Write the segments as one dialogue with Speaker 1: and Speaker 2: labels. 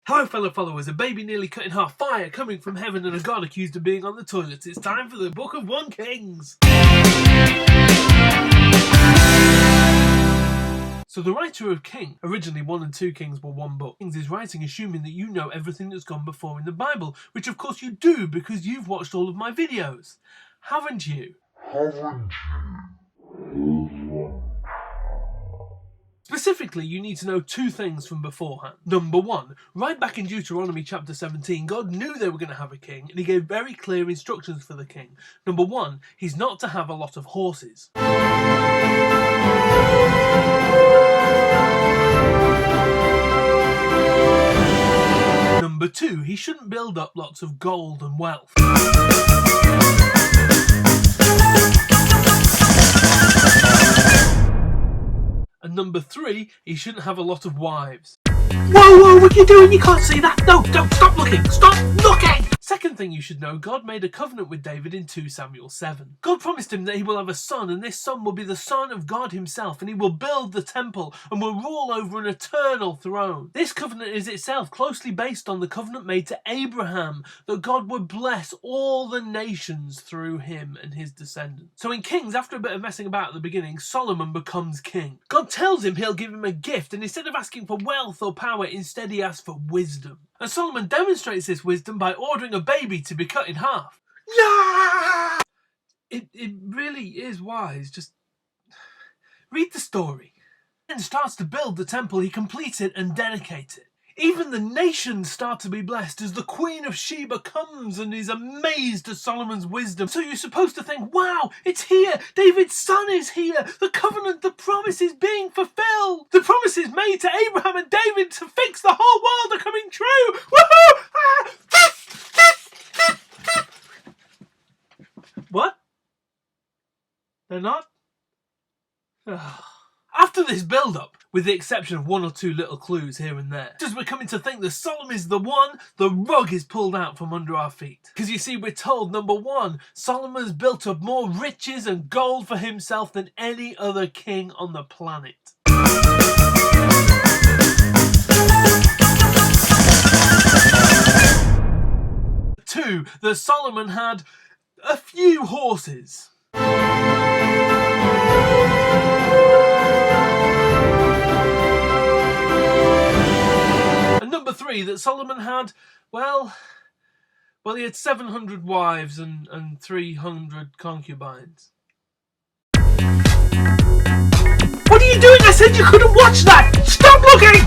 Speaker 1: Hello fellow followers, a baby nearly cut in half, fire coming from heaven and a god accused of being on the toilet. It's time for the Book of 1 Kings. So the writer of King, originally 1 and 2 Kings were one book. Kings is writing assuming that you know everything that's gone before in the Bible, which of course you do because you've watched all of my videos. Haven't you? Specifically, you need to know 2 things from beforehand. Number 1, right back in Deuteronomy chapter 17, God knew they were going to have a king, and he gave very clear instructions for the king. Number 1, he's not to have a lot of horses. Number 2, he shouldn't build up lots of gold and wealth. And number 3, he shouldn't have a lot of wives. Whoa, what are you doing? You can't see that. No, don't, stop looking. Stop looking! Second thing you should know, God made a covenant with David in 2 Samuel 7. God promised him that he will have a son, and this son will be the son of God himself, and he will build the temple and will rule over an eternal throne. This covenant is itself closely based on the covenant made to Abraham, that God would bless all the nations through him and his descendants. So in Kings, after a bit of messing about at the beginning, Solomon becomes king. God tells him he'll give him a gift, and instead of asking for wealth or power, instead he asks for wisdom. And Solomon demonstrates this wisdom by ordering a baby to be cut in half. Yeah! It really is wise. Just read the story. Then starts to build the temple, he completes it and dedicates it. Even the nations start to be blessed as the Queen of Sheba comes and is amazed at Solomon's wisdom. So you're supposed to think, wow, it's here. David's son is here. The covenant, the promise is being fulfilled. The promises made to Abraham and David to fix the whole world are coming true. Woohoo! What? They're not? After this build-up, with the exception of 1 or 2 little clues here and there, just we're coming to think that Solomon is the one, the rug is pulled out from under our feet. Because you see, we're told, number 1, Solomon's built up more riches and gold for himself than any other king on the planet. 2, that Solomon had a few horses. Number 3, that Solomon had, well, he had 700 wives and 300 concubines. What are you doing? I said you couldn't watch that! Stop looking!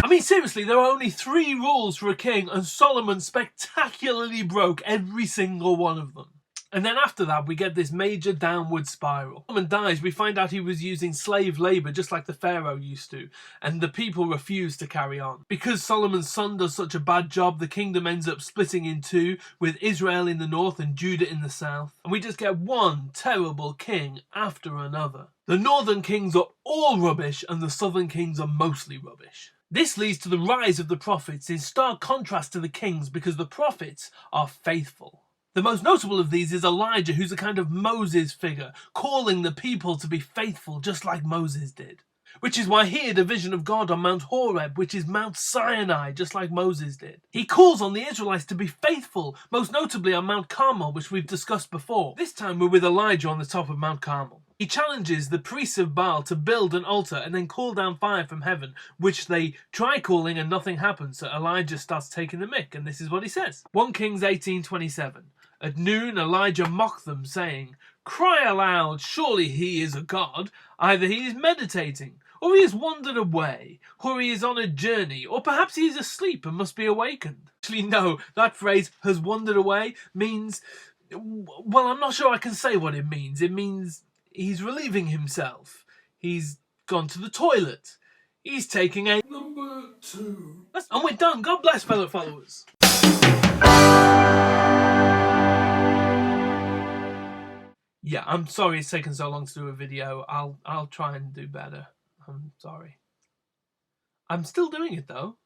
Speaker 1: I mean, seriously, there are only 3 rules for a king, and Solomon spectacularly broke every single one of them. And then after that, we get this major downward spiral. When Solomon dies, we find out he was using slave labour just like the Pharaoh used to, and the people refuse to carry on. Because Solomon's son does such a bad job, the kingdom ends up splitting in 2, with Israel in the north and Judah in the south. And we just get one terrible king after another. The northern kings are all rubbish, and the southern kings are mostly rubbish. This leads to the rise of the prophets, in stark contrast to the kings, because the prophets are faithful. The most notable of these is Elijah, who's a kind of Moses figure, calling the people to be faithful just like Moses did. Which is why he had a vision of God on Mount Horeb, which is Mount Sinai, just like Moses did. He calls on the Israelites to be faithful, most notably on Mount Carmel, which we've discussed before. This time we're with Elijah on the top of Mount Carmel. He challenges the priests of Baal to build an altar and then call down fire from heaven, which they try calling and nothing happens, so Elijah starts taking the mick, and this is what he says. 1 Kings 18:27. At noon Elijah mocked them, saying, "Cry aloud, surely he is a god. Either he is meditating, or he has wandered away, or he is on a journey, or perhaps he is asleep and must be awakened." Actually, no, that phrase, "has wandered away," means, well, I'm not sure I can say what it means. It means he's relieving himself. He's gone to the toilet. He's taking a number 2. And we're done. God bless, fellow followers. Yeah, I'm sorry it's taken so long to do a video. I'll try and do better. I'm sorry. I'm still doing it though.